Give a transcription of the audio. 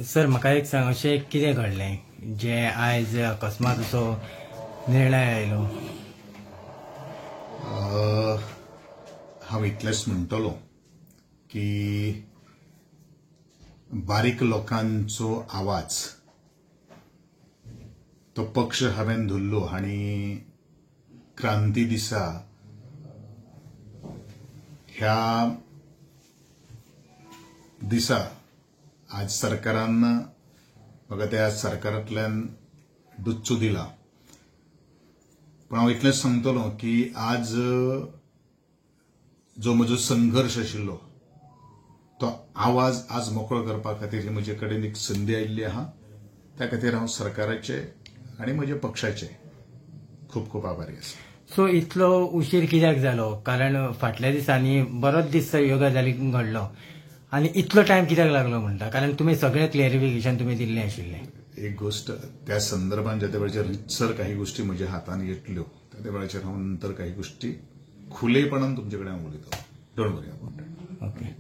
Sir म्हाका एक सांग, अशें कितें घडलें जे आयज अकस्मात असो निर्णय आयलो? हांव इतलेंच म्हणटलों की बारीक लोकांचो आवाज तो पक्ष हांवें धरलो आनी क्रांती दिसा ह्या दिसा आज सरकारान म्हाका त्या सरकारांतल्यान डुच्चो दिला. पण हांव इतलेंच सांगतलों की आज जो म्हजो संघर्श आशिल्लो तो आवाज आज मोकळो करपा खातीर म्हजे कडेन एक संदी आयिल्ली आहा. त्या खातीर हांव सरकाराचे आनी म्हज्या पक्षाचे खूब खूब आभारी आसा. सो इतलो उशीर कित्याक जालो? कारण फाटल्या दिसांनी बरोच दीस ह्यो गजाली घडलो आनी इतलो टायम कित्याक लागलो म्हणटा? कारण तुमी सगळें क्लियरिफिकेशन तुमी दिल्लें आशिल्लें. एक गोष्ट त्या संदर्भात ज्या वेळाचेर रितसर काही गोष्टी म्हज्या हातान येतल्यो त्या वेळाचेर हांव नंतर काही गोष्टी खुलेपणान तुमचे कडेन हांव उलयतलों. Don't worry about it. Okay.